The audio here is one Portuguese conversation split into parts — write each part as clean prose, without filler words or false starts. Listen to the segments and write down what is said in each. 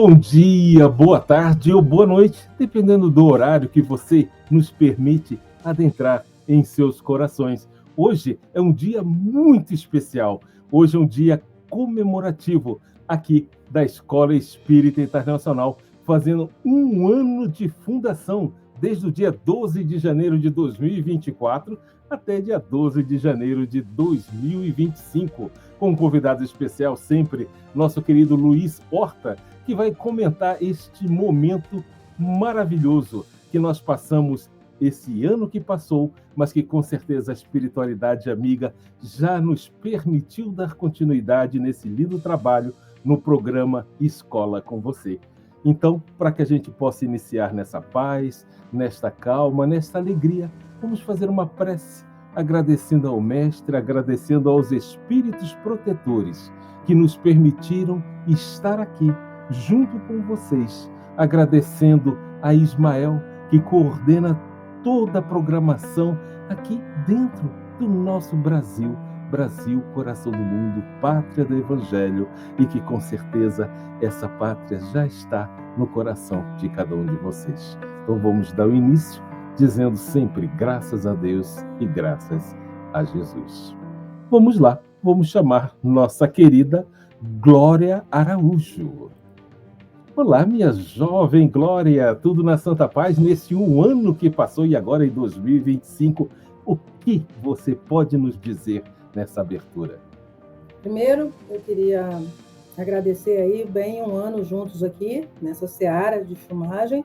Bom dia, boa tarde ou boa noite, dependendo do horário que você nos permite adentrar em seus corações. Hoje é um dia muito especial. Hoje é um dia comemorativo aqui da Escola Espírita Internacional, fazendo um ano de fundação, desde o dia 12 de janeiro de 2024 até dia 12 de janeiro de 2025, com um convidado especial sempre, nosso querido Luiz Horta, que vai comentar este momento maravilhoso que nós passamos esse ano que passou, mas que com certeza a espiritualidade amiga já nos permitiu dar continuidade nesse lindo trabalho no programa Escola com Você. Então, para que a gente possa iniciar nessa paz, nesta calma, nesta alegria, vamos fazer uma prece, agradecendo ao Mestre, agradecendo aos espíritos protetores que nos permitiram estar aqui junto com vocês, agradecendo a Ismael, que coordena toda a programação aqui dentro do nosso Brasil, Brasil, coração do mundo, pátria do Evangelho, e que com certeza essa pátria já está no coração de cada um de vocês. Então vamos dar o início dizendo sempre graças a Deus e graças a Jesus. Vamos lá, vamos chamar nossa querida Glória Araújo. Olá, minha jovem Glória, tudo na Santa Paz nesse um ano que passou e agora em 2025. O que você pode nos dizer nessa abertura? Primeiro, eu queria agradecer aí bem um ano juntos aqui, nessa seara de filmagem,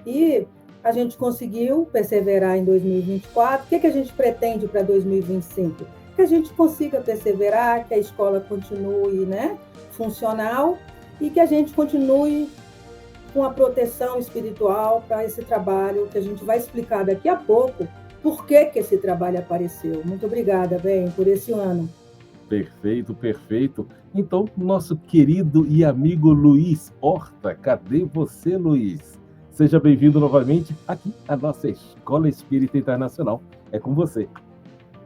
e a gente conseguiu perseverar em 2024. O que a gente pretende para 2025? Que a gente consiga perseverar, que a escola continue, funcional, e que a gente continue com a proteção espiritual para esse trabalho, que a gente vai explicar daqui a pouco por que esse trabalho apareceu. Muito obrigada, bem, por esse ano. Perfeito, perfeito. Então, nosso querido e amigo Luiz Horta, cadê você, Luiz? Seja bem-vindo novamente aqui à nossa Escola Espírita Internacional. É com você.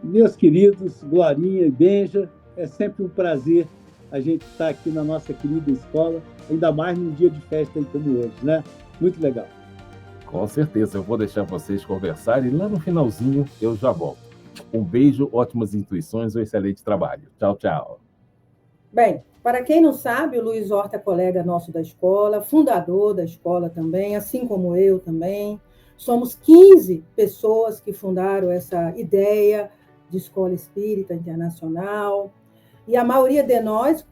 Meus queridos, Glorinha e Benja, é sempre um prazer a gente estar aqui na nossa querida escola, ainda mais num dia de festa como hoje, né? Muito legal. Com certeza, eu vou deixar vocês conversarem e lá no finalzinho eu já volto. Um beijo, ótimas intuições, um excelente trabalho. Tchau, tchau. Bem, para quem não sabe, o Luiz Horta é colega nosso da escola, fundador da escola também, assim como eu também. Somos 15 pessoas que fundaram essa ideia de Escola Espírita Internacional. E a maioria de nós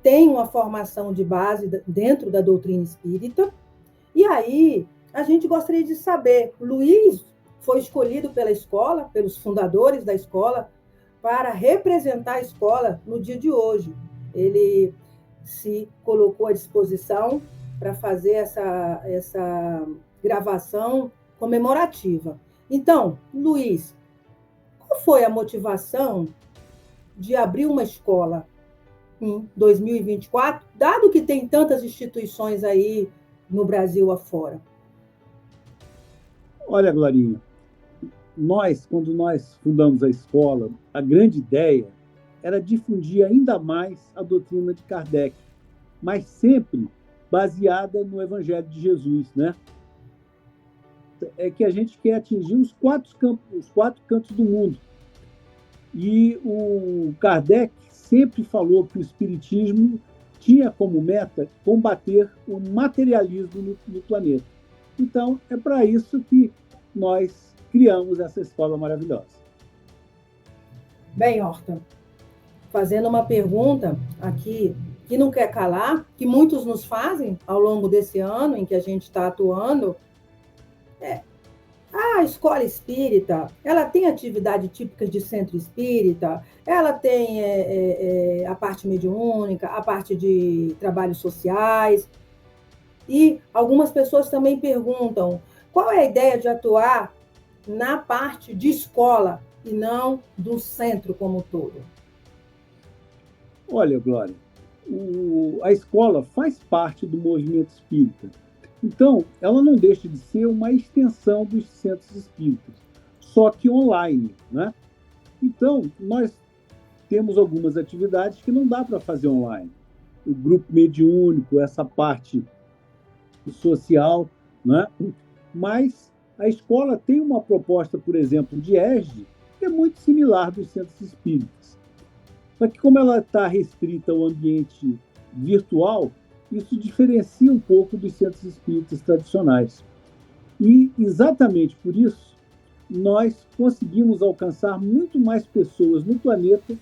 tem uma formação de base dentro da doutrina espírita. E aí, a gente gostaria de saber, o Luiz foi escolhido pela escola, pelos fundadores da escola, para representar a escola no dia de hoje. Ele se colocou à disposição para fazer essa gravação comemorativa. Então, Luiz, qual foi a motivação de abrir uma escola em 2024, dado que tem tantas instituições aí no Brasil afora? Olha, Glorinha, quando nós fundamos a escola, a grande ideia era difundir ainda mais a doutrina de Kardec, mas sempre baseada no Evangelho de Jesus, né? É que a gente quer atingir os quatro cantos do mundo. E o Kardec sempre falou que o Espiritismo tinha como meta combater o materialismo no planeta. Então, é para isso que nós criamos essa escola maravilhosa. Bem, Horta, fazendo uma pergunta aqui que não quer calar, que muitos nos fazem ao longo desse ano em que a gente está atuando, a escola espírita, ela tem atividade típica de centro espírita, ela tem a parte mediúnica, a parte de trabalhos sociais, e algumas pessoas também perguntam qual é a ideia de atuar na parte de escola e não do centro como um todo. Olha, Glória, a escola faz parte do movimento espírita. Então, ela não deixa de ser uma extensão dos centros espíritas, só que online, né? Então, nós temos algumas atividades que não dá para fazer online. o grupo mediúnico, essa parte social, né? Mas a escola tem uma proposta, por exemplo, de ESG, que é muito similar dos centros espíritas. Só que como ela está restrita ao ambiente virtual, isso diferencia um pouco dos centros espíritas tradicionais. E, exatamente por isso, nós conseguimos alcançar muito mais pessoas no planeta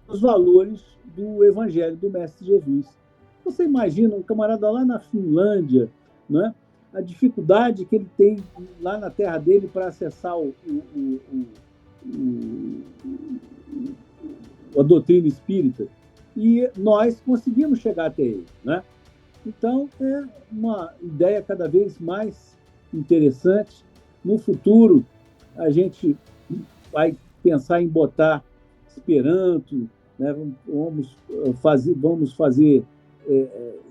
os valores do Evangelho do Mestre Jesus. Você imagina um camarada lá na Finlândia, né? A dificuldade que ele tem lá na terra dele para acessar a doutrina espírita. E nós conseguimos chegar até ele, né? Então, é uma ideia cada vez mais interessante. No futuro, a gente vai pensar em botar Esperanto, né? Vamos fazer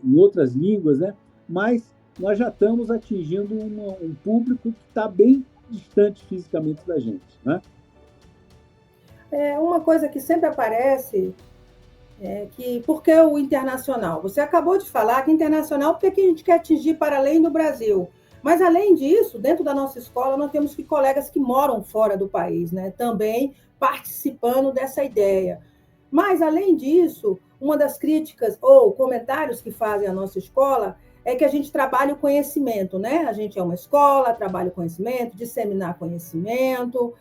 em outras línguas, né? Mas nós já estamos atingindo um público que está bem distante fisicamente da gente, né? Uma coisa que sempre aparece é que, por que o internacional? Você acabou de falar que internacional porque a gente quer atingir para além do Brasil. Mas, além disso, dentro da nossa escola, nós temos colegas que moram fora do país, né? Também participando dessa ideia. Mas, além disso, uma das críticas ou comentários que fazem a nossa escola é que a gente trabalha o conhecimento, né? A gente é uma escola, trabalha o conhecimento, disseminar conhecimento.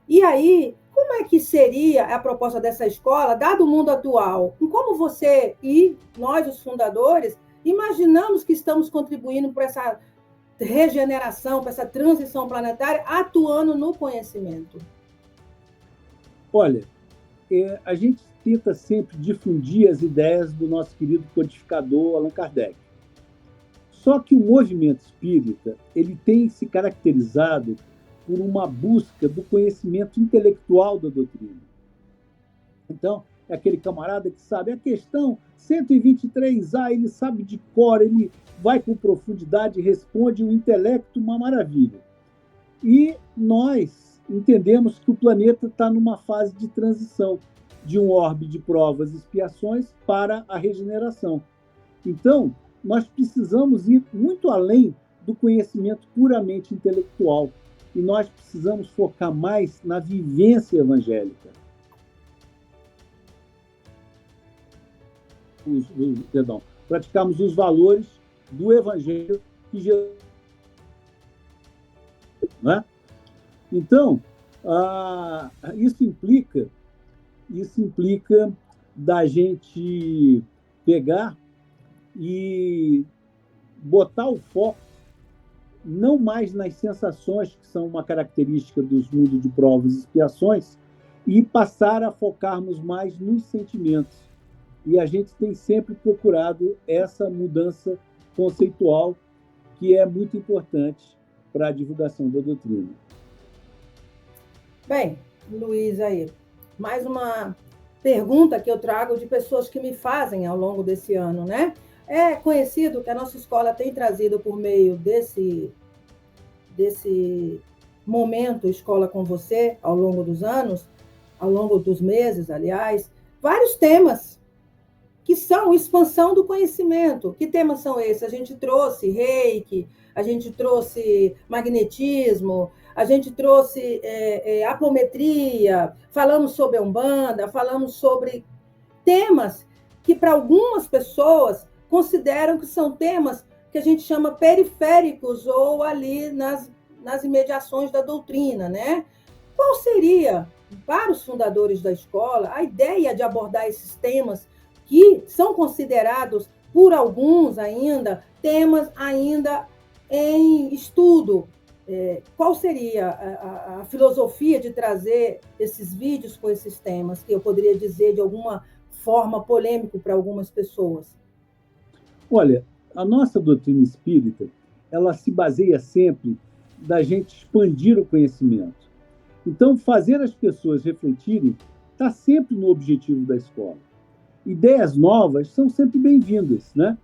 E aí, como é que seria a proposta dessa escola, dado o mundo atual? Como você e nós, os fundadores, imaginamos que estamos contribuindo para essa regeneração, para essa transição planetária, atuando no conhecimento? Olha, a gente tenta sempre difundir as ideias do nosso querido codificador Allan Kardec. Só que o movimento espírita ele tem se caracterizado por uma busca do conhecimento intelectual da doutrina. Então, é aquele camarada que sabe a questão 123A, ele sabe de cor, ele vai com profundidade, responde o intelecto, uma maravilha. E nós entendemos que o planeta está numa fase de transição, de um orbe de provas e expiações para a regeneração. Então, nós precisamos ir muito além do conhecimento puramente intelectual. E nós precisamos focar mais na vivência evangélica. Praticarmos os valores do Evangelho que Jesus. Né? Então, isso implica da gente pegar e botar o foco não mais nas sensações, que são uma característica dos mundos de provas e expiações, e passar a focarmos mais nos sentimentos. E a gente tem sempre procurado essa mudança conceitual, que é muito importante para a divulgação da doutrina. Bem, Luiz, aí, mais uma pergunta que eu trago de pessoas que me fazem ao longo desse ano, né? É conhecido que a nossa escola tem trazido, por meio desse momento Escola com Você, ao longo dos anos, ao longo dos meses, aliás, vários temas que são expansão do conhecimento. Que temas são esses? A gente trouxe Reiki, a gente trouxe magnetismo, a gente trouxe apometria, falamos sobre a Umbanda, falamos sobre temas que, para algumas pessoas, consideram que são temas que a gente chama periféricos ou ali nas imediações da doutrina, né? Qual seria, para os fundadores da escola, a ideia de abordar esses temas que são considerados, por alguns ainda, temas ainda em estudo? Qual seria a filosofia de trazer esses vídeos com esses temas, que eu poderia dizer de alguma forma polêmico para algumas pessoas? Olha, a nossa doutrina espírita, ela se baseia sempre da gente expandir o conhecimento. Então, fazer as pessoas refletirem está sempre no objetivo da escola. Ideias novas são sempre bem-vindas, né?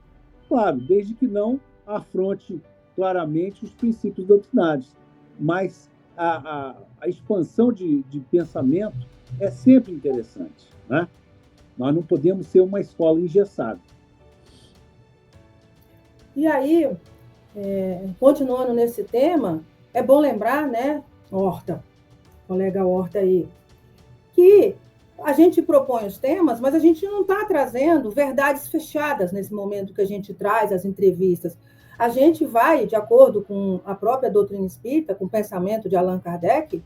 Claro, desde que não afronte claramente os princípios doutrinários. Mas a expansão de pensamento é sempre interessante, né? Nós não podemos ser uma escola engessada. E aí, continuando nesse tema, é bom lembrar, né, Horta, colega Horta aí, que a gente propõe os temas, mas a gente não está trazendo verdades fechadas nesse momento que a gente traz as entrevistas. A gente vai, de acordo com a própria doutrina espírita, com o pensamento de Allan Kardec,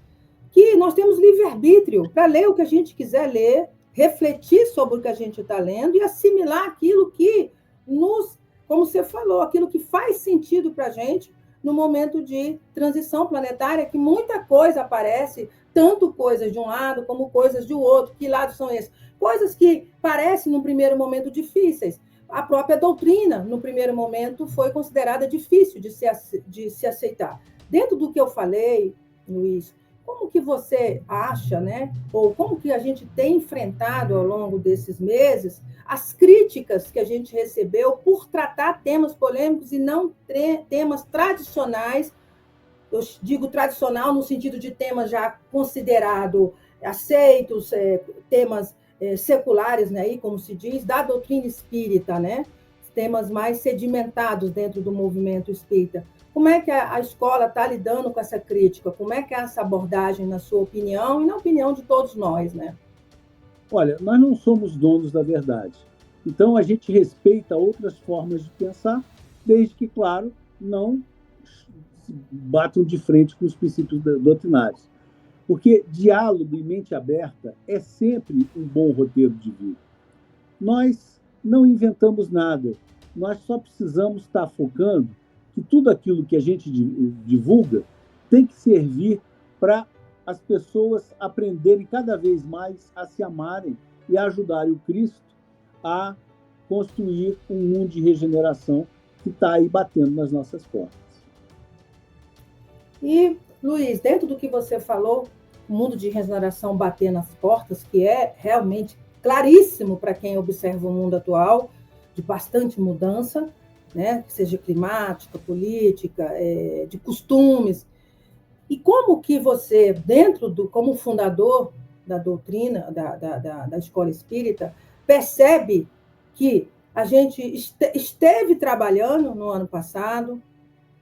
que nós temos livre-arbítrio para ler o que a gente quiser ler, refletir sobre o que a gente está lendo e assimilar aquilo que nos, como você falou, aquilo que faz sentido para a gente no momento de transição planetária, que muita coisa aparece, tanto coisas de um lado como coisas do outro. Que lados são esses? Coisas que parecem, num primeiro momento, difíceis. A própria doutrina, no primeiro momento, foi considerada difícil de se aceitar. Dentro do que eu falei, Luiz, como que você acha, né? Ou como que a gente tem enfrentado ao longo desses meses as críticas que a gente recebeu por tratar temas polêmicos e não temas tradicionais? Eu digo tradicional no sentido de temas já considerados aceitos, temas seculares, né, aí, como se diz, da doutrina espírita, né? Temas mais sedimentados dentro do movimento espírita. Como é que a escola está lidando com essa crítica? Como é que é essa abordagem, na sua opinião, e na opinião de todos nós, né? Olha, nós não somos donos da verdade. Então, a gente respeita outras formas de pensar, desde que, claro, não batam de frente com os princípios doutrinários. Porque diálogo e mente aberta é sempre um bom roteiro de vida. Nós não inventamos nada. Nós só precisamos estar focando que tudo aquilo que a gente divulga tem que servir para as pessoas aprenderem cada vez mais a se amarem e a ajudarem o Cristo a construir um mundo de regeneração que está aí batendo nas nossas portas. E, Luiz, dentro do que você falou, o mundo de regeneração bater nas portas, que é realmente claríssimo para quem observa o mundo atual, de bastante mudança, né? Seja climática, política, de costumes. E como que você, como fundador da doutrina, da escola espírita, percebe que a gente esteve trabalhando no ano passado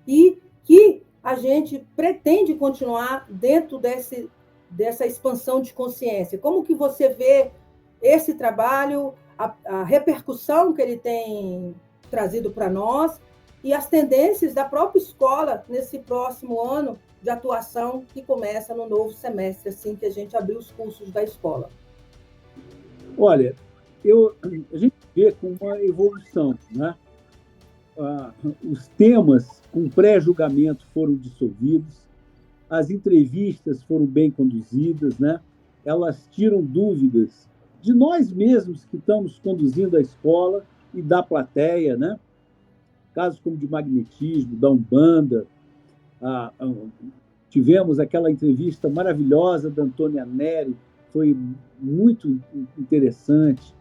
e que a gente pretende continuar dentro dessa expansão de consciência? Como que você vê esse trabalho, a repercussão que ele tem trazido para nós e as tendências da própria escola nesse próximo ano de atuação que começa no novo semestre, assim que a gente abrir os cursos da escola? Olha, a gente vê com uma evolução, né? Os temas com pré-julgamento foram dissolvidos, as entrevistas foram bem conduzidas, né? Elas tiram dúvidas de nós mesmos que estamos conduzindo a escola e da plateia, né? Casos como de magnetismo, da Umbanda. Tivemos aquela entrevista maravilhosa da Antônia Neri, foi muito interessante.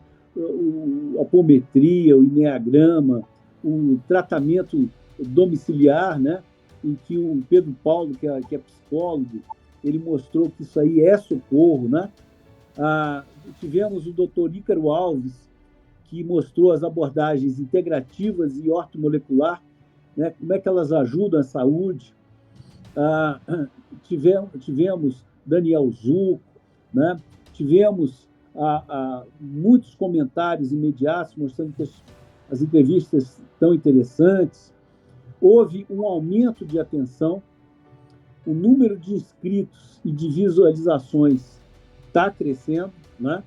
A apometria, o enneagrama, o tratamento domiciliar, né? Em que o Pedro Paulo, que é psicólogo, ele mostrou que isso aí é socorro, né? Tivemos o doutor Ícaro Alves, que mostrou as abordagens integrativas e ortomolecular, né? Como é que elas ajudam a saúde. Tivemos Daniel Zucco, né? Tivemos muitos comentários imediatos mostrando que as entrevistas estão interessantes. Houve um aumento de atenção, o número de inscritos e de visualizações está crescendo, né?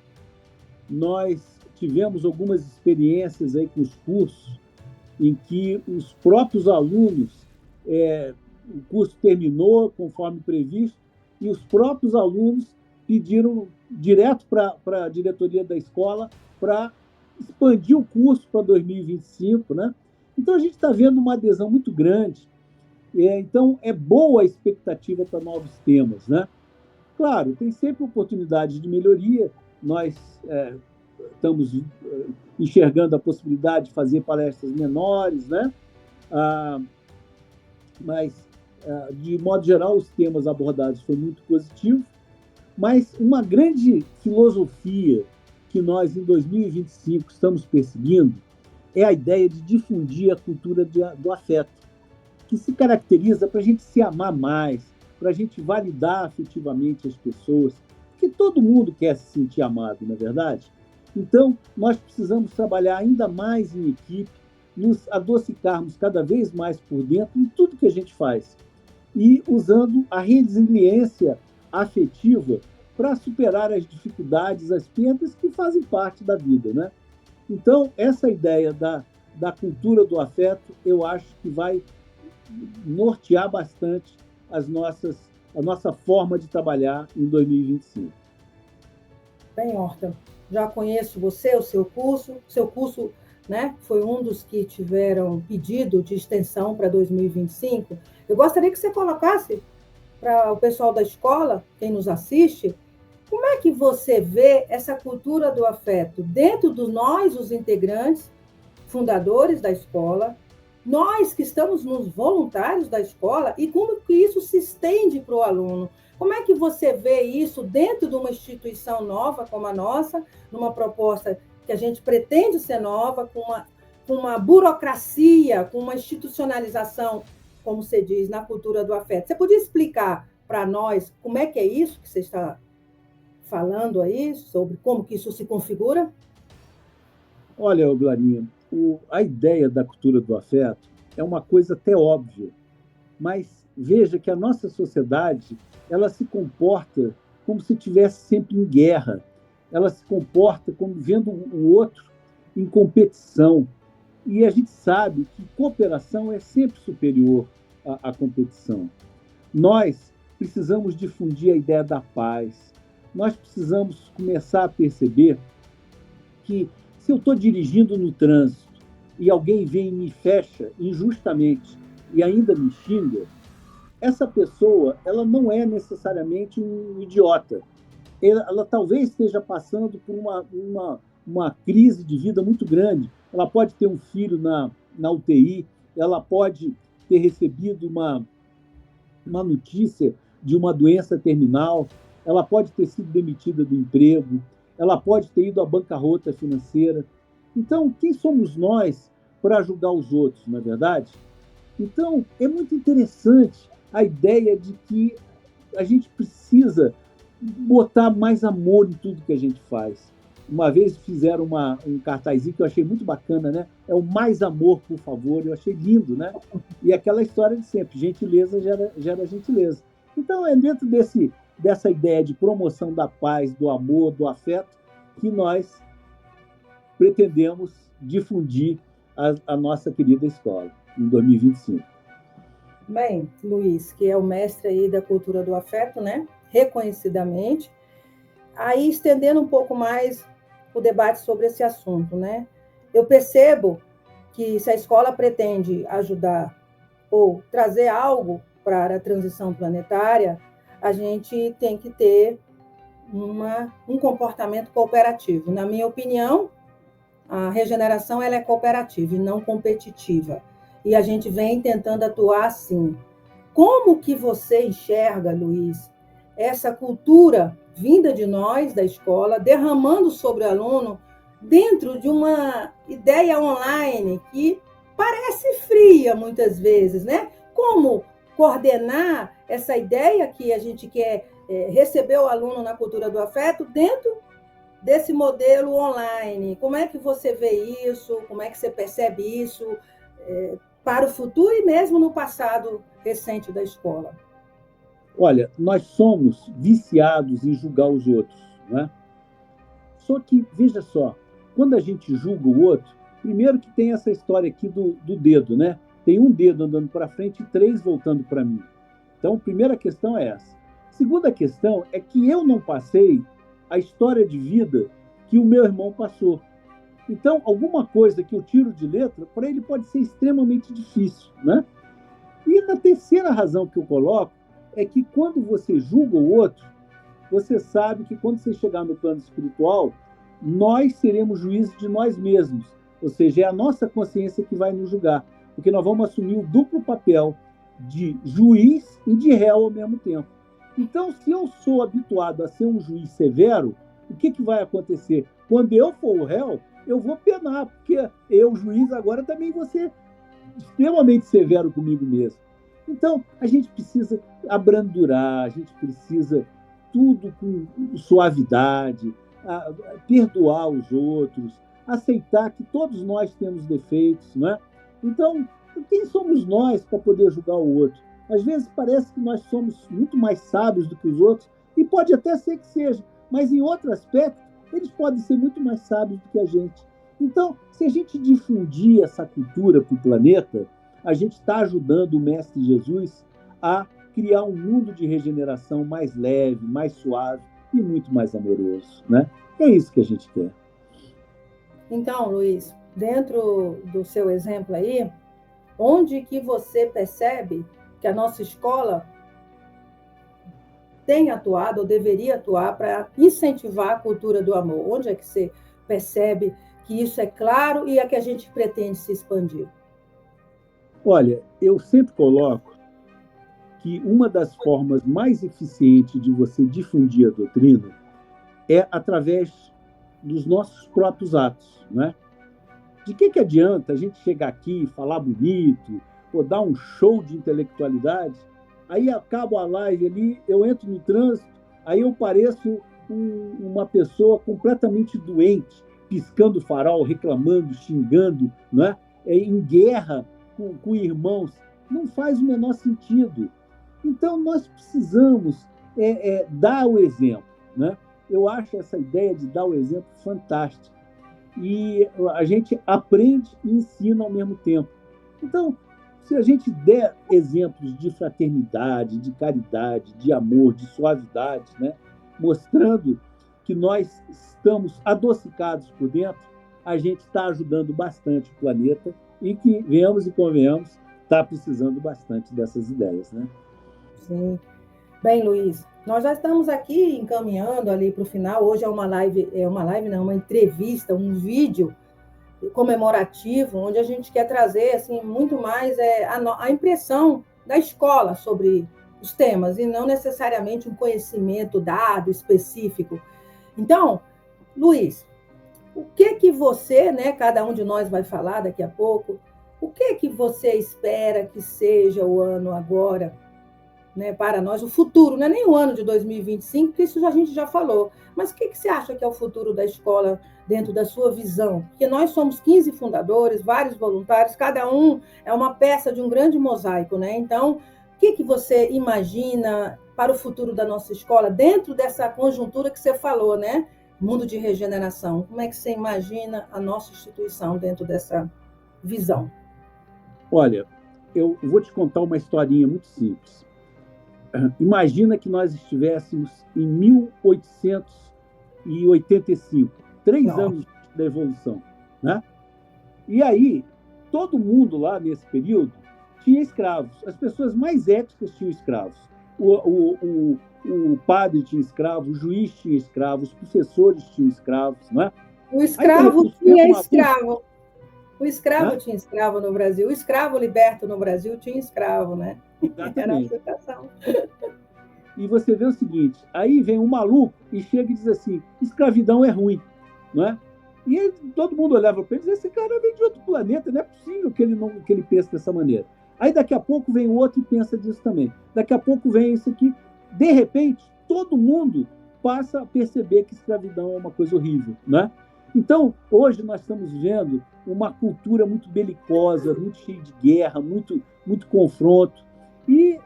Nós tivemos algumas experiências aí com os cursos em que os próprios alunos, o curso terminou conforme previsto e os próprios alunos pediram direto para a diretoria da escola para expandir o curso para 2025, né? Então, a gente está vendo uma adesão muito grande. Então, é boa a expectativa para novos temas, né? Claro, tem sempre oportunidade de melhoria. Nós estamos enxergando a possibilidade de fazer palestras menores, né? Mas, de modo geral, os temas abordados foram muito positivos. Mas uma grande filosofia que nós, em 2025, estamos perseguindo é a ideia de difundir a cultura do afeto, que se caracteriza para a gente se amar mais, para a gente validar afetivamente as pessoas, porque todo mundo quer se sentir amado, não é verdade? Então, nós precisamos trabalhar ainda mais em equipe, nos adocicarmos cada vez mais por dentro em tudo que a gente faz, e usando a resiliência afetiva para superar as dificuldades, as perdas que fazem parte da vida, né? Então, essa ideia da cultura do afeto, eu acho que vai nortear bastante a nossa forma de trabalhar em 2025. Bem, Horta, já conheço você, o seu curso. Seu curso, né, foi um dos que tiveram pedido de extensão para 2025. Eu gostaria que você colocasse para o pessoal da escola, quem nos assiste, como é que você vê essa cultura do afeto dentro de nós, os integrantes, fundadores da escola, nós que estamos nos voluntários da escola, e como que isso se estende para o aluno? Como é que você vê isso dentro de uma instituição nova como a nossa, numa proposta que a gente pretende ser nova, com uma burocracia, com uma institucionalização, como você diz, na cultura do afeto? Você podia explicar para nós como é que é isso que você está falando aí, sobre como que isso se configura? Olha, Glarinha, a ideia da cultura do afeto é uma coisa até óbvia, mas veja que a nossa sociedade ela se comporta como se estivesse sempre em guerra, ela se comporta como vendo o outro em competição, e a gente sabe que cooperação é sempre superior à competição. Nós precisamos difundir a ideia da paz, nós precisamos começar a perceber que se eu estou dirigindo no trânsito e alguém vem e me fecha injustamente e ainda me xinga, essa pessoa ela não é necessariamente um idiota. Ela talvez esteja passando por uma crise de vida muito grande. Ela pode ter um filho na UTI, ela pode ter recebido uma notícia de uma doença terminal, ela pode ter sido demitida do emprego, ela pode ter ido à bancarrota financeira. Então, quem somos nós para julgar os outros, não é verdade? Então, é muito interessante a ideia de que a gente precisa botar mais amor em tudo que a gente faz. Uma vez fizeram um cartazinho que eu achei muito bacana, né? É o mais amor, por favor. Eu achei lindo, né? E aquela história de sempre, gentileza gera gentileza. Então, é dentro dessa ideia de promoção da paz, do amor, do afeto, que nós pretendemos difundir a nossa querida escola em 2025. Bem, Luiz, que é o mestre aí da cultura do afeto, né? Reconhecidamente. Aí, estendendo um pouco mais o debate sobre esse assunto, né? Eu percebo que se a escola pretende ajudar ou trazer algo para a transição planetária, a gente tem que ter um comportamento cooperativo. Na minha opinião, a regeneração ela é cooperativa e não competitiva. E a gente vem tentando atuar assim. Como que você enxerga, Luiz, essa cultura vinda de nós, da escola, derramando sobre o aluno dentro de uma ideia online que parece fria muitas vezes, né? Como coordenar essa ideia que a gente quer receber o aluno na cultura do afeto dentro desse modelo online? Como é que você vê isso? Como é que você percebe isso para o futuro e mesmo no passado recente da escola? Olha, nós somos viciados em julgar os outros, né? Só que, veja só, quando a gente julga o outro, primeiro que tem essa história aqui do dedo, né? Tem um dedo andando para frente e 3 voltando para mim. Então, a primeira questão é essa. Segunda questão é que eu não passei a história de vida que o meu irmão passou. Então, alguma coisa que eu tiro de letra, para ele pode ser extremamente difícil, né? E a terceira razão que eu coloco é que quando você julga o outro, você sabe que quando você chegar no plano espiritual, nós seremos juízes de nós mesmos. Ou seja, é a nossa consciência que vai nos julgar. Porque nós vamos assumir o duplo papel de juiz e de réu ao mesmo tempo. Então, se eu sou habituado a ser um juiz severo, o que vai acontecer? Quando eu for o réu, eu vou penar, porque eu, juiz, agora também vou ser extremamente severo comigo mesmo. Então, a gente precisa abrandurar, a gente precisa tudo com suavidade, perdoar os outros, aceitar que todos nós temos defeitos, não é? Então, quem somos nós para poder julgar o outro? Às vezes parece que nós somos muito mais sábios do que os outros, e pode até ser que seja, mas em outro aspecto, eles podem ser muito mais sábios do que a gente. Então, se a gente difundir essa cultura para o planeta, a gente está ajudando o Mestre Jesus a criar um mundo de regeneração mais leve, mais suave e muito mais amoroso, né? É isso que a gente quer. Então, Luiz, dentro do seu exemplo aí, onde que você percebe que a nossa escola tem atuado ou deveria atuar para incentivar a cultura do amor? Onde é que você percebe que isso é claro e é que a gente pretende se expandir? Olha, eu sempre coloco que uma das formas mais eficientes de você difundir a doutrina é através dos nossos próprios atos, né? De que adianta a gente chegar aqui, falar bonito, ou dar um show de intelectualidade, aí acabo a live ali, eu entro no trânsito, aí eu pareço uma pessoa completamente doente, piscando o farol, reclamando, xingando, né? Em guerra com irmãos. Não faz o menor sentido. Então, nós precisamos dar o exemplo, né? Eu acho essa ideia de dar o exemplo fantástica. E a gente aprende e ensina ao mesmo tempo. Então, se a gente der exemplos de fraternidade, de caridade, de amor, de suavidade, né? Mostrando que nós estamos adocicados por dentro, a gente está ajudando bastante o planeta e que, venhamos e convenhamos, está precisando bastante dessas ideias, né? Sim. Bem, Luiz, nós já estamos aqui encaminhando ali para o final. Hoje é uma live não, uma entrevista, um vídeo comemorativo, onde a gente quer trazer assim muito mais a impressão da escola sobre os temas e não necessariamente um conhecimento dado específico. Então, Luiz, o que você, né, cada um de nós vai falar daqui a pouco, o que você espera que seja o ano agora, né, para nós, o futuro, não é nem o ano de 2025, porque isso a gente já falou, mas o que você acha que é o futuro da escola dentro da sua visão? Porque nós somos 15 fundadores, vários voluntários, cada um é uma peça de um grande mosaico, né? Então, o que você imagina para o futuro da nossa escola, dentro dessa conjuntura que você falou, né? Mundo de regeneração. Como é que você imagina a nossa instituição dentro dessa visão? Olha, eu vou te contar uma historinha muito simples. Imagina que nós estivéssemos em 1885, 3 anos da evolução, né? E aí, todo mundo lá nesse período tinha escravos. As pessoas mais éticas tinham escravos. O padre tinha escravo, o juiz tinha escravo, os professores tinham escravos, não é? O escravo tinha escravo. O escravo tinha escravo no Brasil. O escravo liberto no Brasil tinha escravo, né? Exatamente. Era a citação. E você vê o seguinte, aí vem um maluco e chega e diz assim, escravidão é ruim, não é? E aí, todo mundo olhava para ele e dizia, esse cara vem de outro planeta, não é possível que ele pense dessa maneira. Aí daqui a pouco vem o outro e pensa disso também. Daqui a pouco vem isso aqui. De repente, todo mundo passa a perceber que escravidão é uma coisa horrível, né? Então, hoje nós estamos vendo uma cultura muito belicosa, muito cheia de guerra, muito confronto. E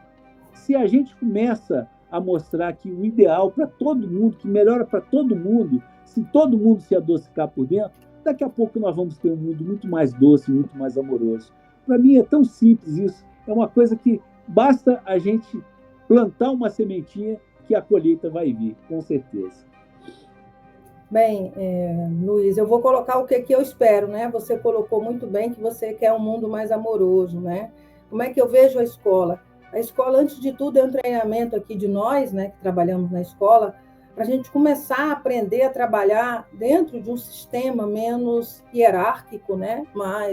se a gente começa a mostrar que o ideal para todo mundo, que melhora para todo mundo, se todo mundo se adocicar por dentro, daqui a pouco nós vamos ter um mundo muito mais doce, muito mais amoroso. Para mim é tão simples isso. É uma coisa que basta a gente plantar uma sementinha que a colheita vai vir, com certeza. Bem, Luiz, eu vou colocar o que eu espero, né? Você colocou muito bem que você quer um mundo mais amoroso, né? Como é que eu vejo a escola? A escola, antes de tudo, é um treinamento aqui de nós, né, que trabalhamos na escola, para a gente começar a aprender a trabalhar dentro de um sistema menos hierárquico, né,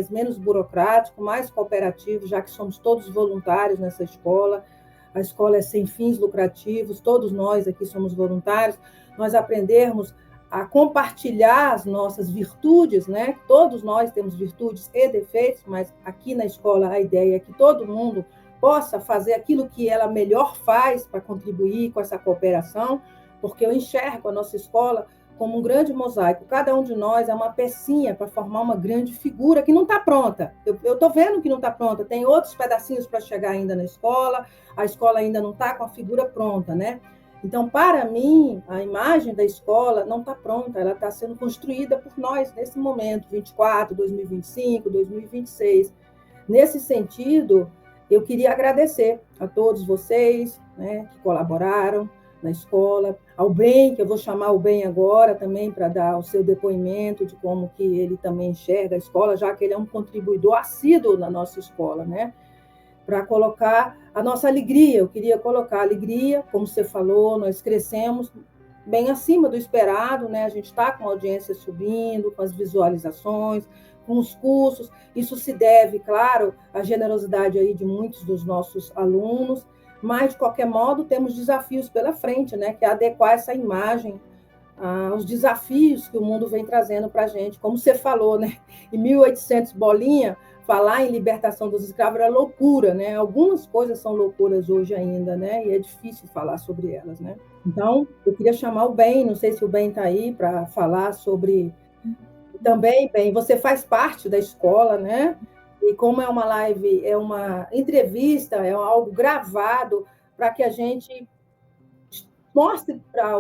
menos burocrático, mais cooperativo, já que somos todos voluntários nessa escola. A escola é sem fins lucrativos, todos nós aqui somos voluntários. Nós aprendermos a compartilhar as nossas virtudes, né? Todos nós temos virtudes e defeitos, mas aqui na escola a ideia é que todo mundo possa fazer aquilo que ela melhor faz para contribuir com essa cooperação, porque eu enxergo a nossa escola como um grande mosaico. Cada um de nós é uma pecinha para formar uma grande figura que não está pronta. Eu estou vendo que não está pronta, tem outros pedacinhos para chegar ainda na escola, a escola ainda não está com a figura pronta, né? Então, para mim, a imagem da escola não está pronta, ela está sendo construída por nós nesse momento, 24, 2025, 2026. Nesse sentido, eu queria agradecer a todos vocês, né, que colaboraram na escola, ao Ben, que eu vou chamar o Ben agora também para dar o seu depoimento de como que ele também enxerga a escola, já que ele é um contribuidor assíduo na nossa escola, né? Para colocar a nossa alegria. Eu queria colocar a alegria, como você falou, nós crescemos bem acima do esperado, né? A gente está com a audiência subindo, com as visualizações, com os cursos. Isso se deve, claro, à generosidade aí de muitos dos nossos alunos, mas, de qualquer modo, temos desafios pela frente, né? Que é adequar essa imagem aos desafios que o mundo vem trazendo para a gente. Como você falou, né? Em 1800 bolinha, falar em libertação dos escravos era loucura, né? Algumas coisas são loucuras hoje ainda, né? E é difícil falar sobre elas, né? Então, eu queria chamar o Ben, não sei se o Ben está aí para falar sobre... Também, Ben, você faz parte da escola, né? E como é uma live, é uma entrevista, é algo gravado para que a gente mostre para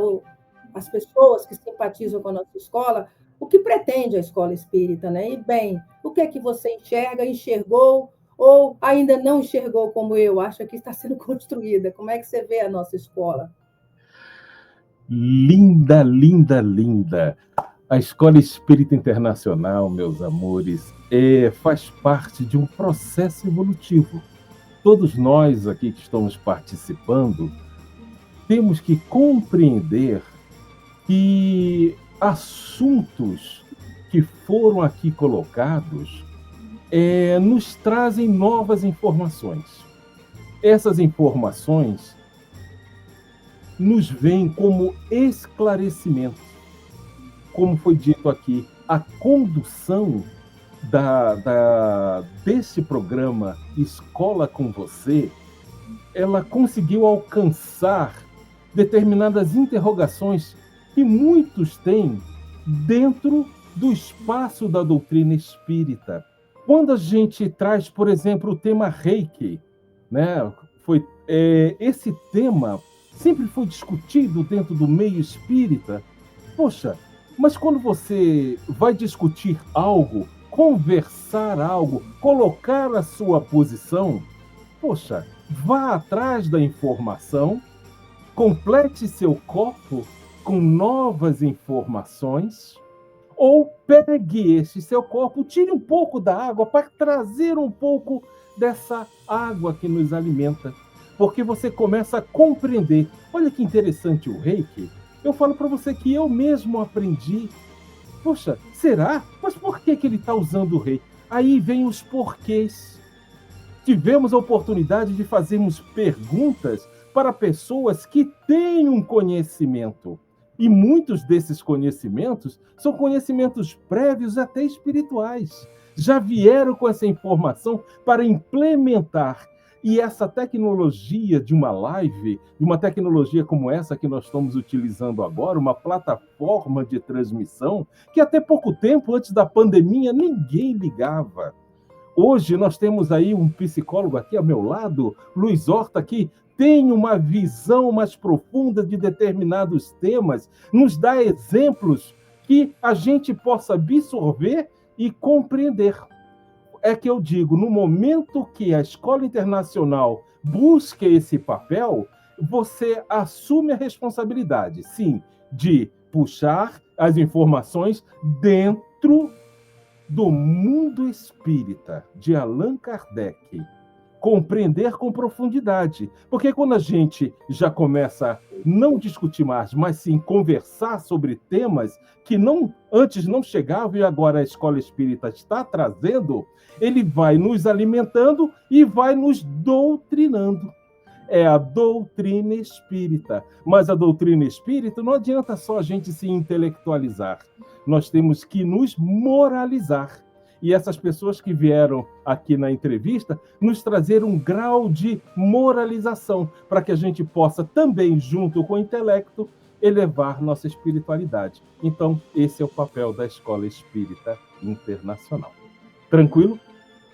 as pessoas que simpatizam com a nossa escola o que pretende a escola espírita, né? E, bem, o que é que você enxerga, enxergou, ou ainda não enxergou como eu, acha que está sendo construída? Como é que você vê a nossa escola? Linda, linda, linda. A Escola Espírita Internacional, meus amores, faz parte de um processo evolutivo. Todos nós aqui que estamos participando temos que compreender que assuntos que foram aqui colocados nos trazem novas informações. Essas informações nos vêm como esclarecimento. Como foi dito aqui, a condução desse programa Escola com Você, ela conseguiu alcançar determinadas interrogações que muitos têm dentro do espaço da doutrina espírita. Quando a gente traz, por exemplo, o tema Reiki, né, esse tema sempre foi discutido dentro do meio espírita. Poxa, mas quando você vai discutir algo, conversar algo, colocar a sua posição, poxa, vá atrás da informação, complete seu copo com novas informações, ou pegue esse seu copo, tire um pouco da água para trazer um pouco dessa água que nos alimenta, porque você começa a compreender. Olha que interessante o Reiki. Eu falo para você que eu mesmo aprendi. Poxa, será? Mas por que ele está usando o Reiki? Aí vem os porquês. Tivemos a oportunidade de fazermos perguntas para pessoas que têm um conhecimento. E muitos desses conhecimentos são conhecimentos prévios até espirituais. Já vieram com essa informação para implementar. E essa tecnologia de uma live, uma tecnologia como essa que nós estamos utilizando agora, uma plataforma de transmissão, que até pouco tempo, antes da pandemia, ninguém ligava. Hoje nós temos aí um psicólogo aqui ao meu lado, Luiz Horta, que tem uma visão mais profunda de determinados temas, nos dá exemplos que a gente possa absorver e compreender. É que eu digo, no momento que a Escola Internacional busca esse papel, você assume a responsabilidade, sim, de puxar as informações dentro do mundo espírita, de Allan Kardec. Compreender com profundidade. Porque quando a gente já começa a não discutir mais, mas sim conversar sobre temas que antes não chegavam e agora a Escola Espírita está trazendo, ele vai nos alimentando e vai nos doutrinando. é a doutrina espírita. Mas a doutrina espírita não adianta só a gente se intelectualizar. Nós temos que nos moralizar. E essas pessoas que vieram aqui na entrevista nos trazer um grau de moralização para que a gente possa também, junto com o intelecto, elevar nossa espiritualidade. Então, esse é o papel da Escola Espírita Internacional. Tranquilo?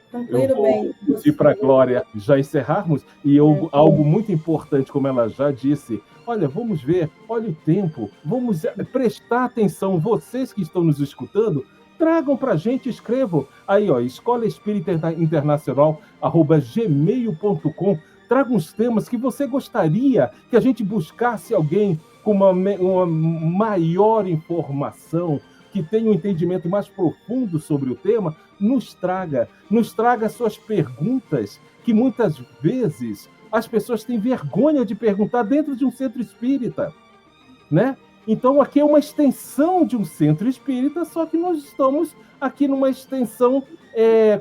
Tranquilo, bem. Eu vou pedir para a Glória já encerrarmos, e algo muito importante, como ela já disse, olha, vamos ver, olha o tempo, vamos prestar atenção, vocês que estão nos escutando, tragam para a gente, escrevam aí, ó, Escola Espírita Internacional, @gmail.com, tragam os temas que você gostaria que a gente buscasse alguém com uma maior informação, que tenha um entendimento mais profundo sobre o tema, nos traga suas perguntas, que muitas vezes as pessoas têm vergonha de perguntar dentro de um centro espírita, né? Então, aqui é uma extensão de um centro espírita, só que nós estamos aqui numa extensão,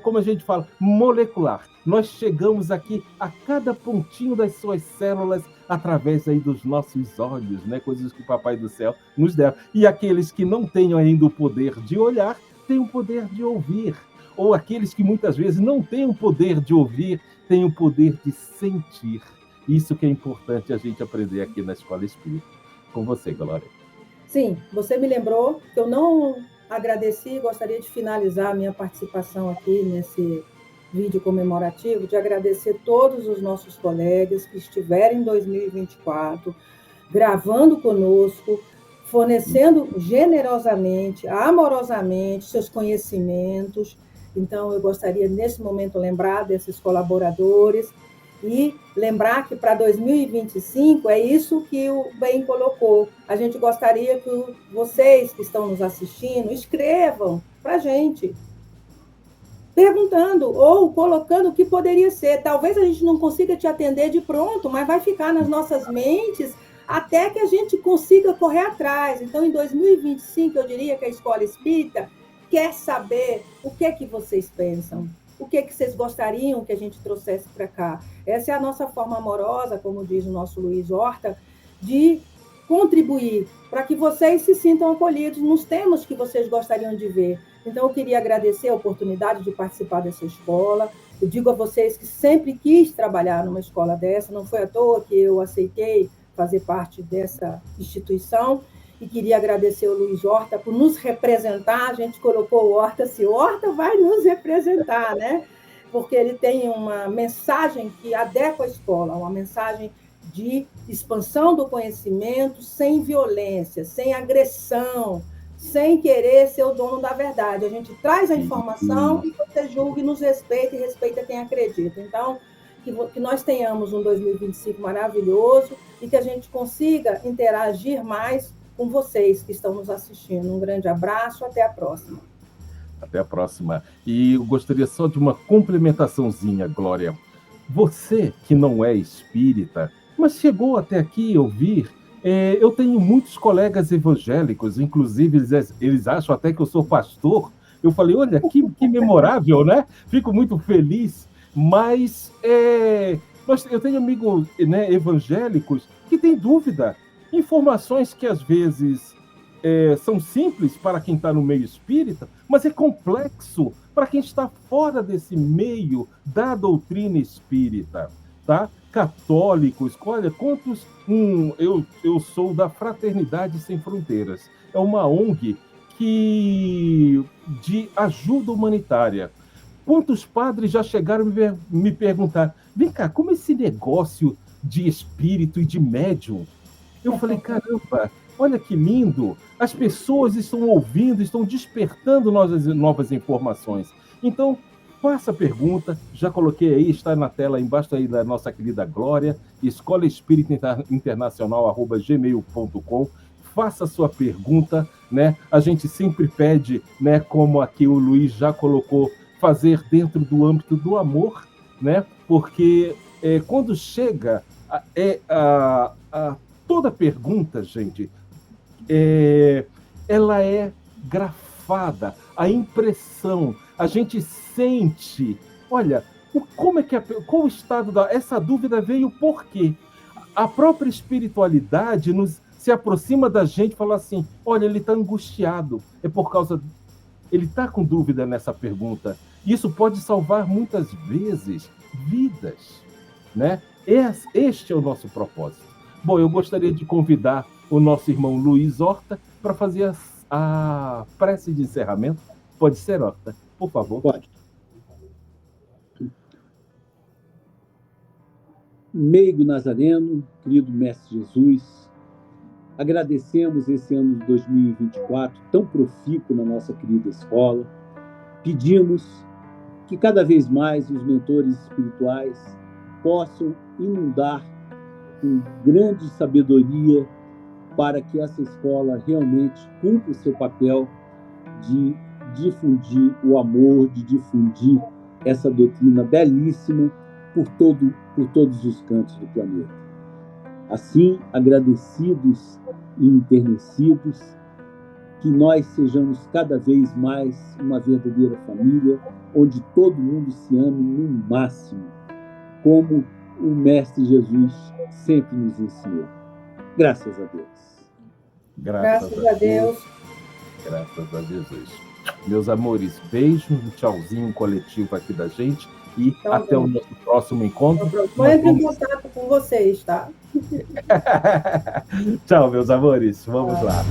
como a gente fala, molecular. Nós chegamos aqui a cada pontinho das suas células através aí dos nossos olhos, né? Coisas que o Papai do Céu nos deu. E aqueles que não têm ainda o poder de olhar, têm o poder de ouvir. Ou aqueles que muitas vezes não têm o poder de ouvir, têm o poder de sentir. Isso que é importante a gente aprender aqui na Escola Espírita. Com você, Glória. Sim, você me lembrou que eu não agradeci, gostaria de finalizar a minha participação aqui nesse vídeo comemorativo, de agradecer todos os nossos colegas que estiveram em 2024, gravando conosco, fornecendo generosamente, amorosamente seus conhecimentos. Então, eu gostaria, nesse momento, lembrar desses colaboradores e lembrar que para 2025 é isso que o Ben colocou. A gente gostaria que vocês que estão nos assistindo escrevam para a gente, perguntando ou colocando o que poderia ser. Talvez a gente não consiga te atender de pronto, mas vai ficar nas nossas mentes até que a gente consiga correr atrás. Então, em 2025, eu diria que a Escola Espírita quer saber o que é que vocês pensam, o que é que vocês gostariam que a gente trouxesse para cá. Essa é a nossa forma amorosa, como diz o nosso Luiz Horta, de contribuir para que vocês se sintam acolhidos nos temas que vocês gostariam de ver. Então, eu queria agradecer a oportunidade de participar dessa escola. Eu digo a vocês que sempre quis trabalhar numa escola dessa, não foi à toa que eu aceitei fazer parte dessa instituição, e queria agradecer o Luiz Horta por nos representar. A gente colocou o Horta, se o Horta vai nos representar, né? Porque ele tem uma mensagem que adequa à escola, uma mensagem de expansão do conhecimento sem violência, sem agressão, sem querer ser o dono da verdade. A gente traz a informação e você julga e nos respeita, e respeita quem acredita. Então, que nós tenhamos um 2025 maravilhoso e que a gente consiga interagir mais com vocês que estão nos assistindo. Um grande abraço, até a próxima. Até a próxima. E eu gostaria só de uma complementaçãozinha, Glória. Você que não é espírita, mas chegou até aqui ouvir, eu tenho muitos colegas evangélicos, inclusive eles acham até que eu sou pastor. Eu falei, olha, que memorável, né? Fico muito feliz, mas eu tenho amigos, né, evangélicos que têm dúvida. Informações que às vezes são simples para quem está no meio espírita, mas é complexo para quem está fora desse meio da doutrina espírita, tá? Católicos, olha, quantos... eu sou da Fraternidade Sem Fronteiras, é uma ONG de ajuda humanitária. Quantos padres já chegaram a me perguntar, vem cá, como esse negócio de espírito e de médium? Eu falei, caramba, olha que lindo, as pessoas estão ouvindo, estão despertando novas informações. Então, faça a pergunta, já coloquei aí, está na tela embaixo aí da nossa querida Glória, Escola Espírita Internacional, @gmail.com. Faça a sua pergunta, né? A gente sempre pede, né, como aqui o Luiz já colocou, fazer dentro do âmbito do amor, né? Porque quando chega toda pergunta, gente, ela é grafada, a impressão, a gente sente. Olha, Como é que qual o estado da... Essa dúvida veio por quê? A própria espiritualidade se aproxima da gente e fala assim, olha, ele está angustiado, é por causa... Ele está com dúvida nessa pergunta. Isso pode salvar muitas vezes vidas, né? Este é o nosso propósito. Bom, eu gostaria de convidar o nosso irmão Luiz Horta para fazer a prece de encerramento. Pode ser, Horta? Por favor. Pode. Meigo Nazareno, querido Mestre Jesus, agradecemos esse ano de 2024 tão profícuo na nossa querida escola. Pedimos que cada vez mais os mentores espirituais possam inundar com grande sabedoria para que essa escola realmente cumpra o seu papel de difundir o amor, de difundir essa doutrina belíssima por todos os cantos do planeta. Assim, agradecidos e enternecidos, que nós sejamos cada vez mais uma verdadeira família, onde todo mundo se ame no máximo, como o Mestre Jesus sempre nos ensinou. Graças a Deus. Graças a Deus. Graças a Jesus. Meus amores, beijo, um tchauzinho coletivo aqui da gente e até o nosso próximo encontro. Vou entrar em contato com vocês, tá? Tchau, meus amores. Vamos lá.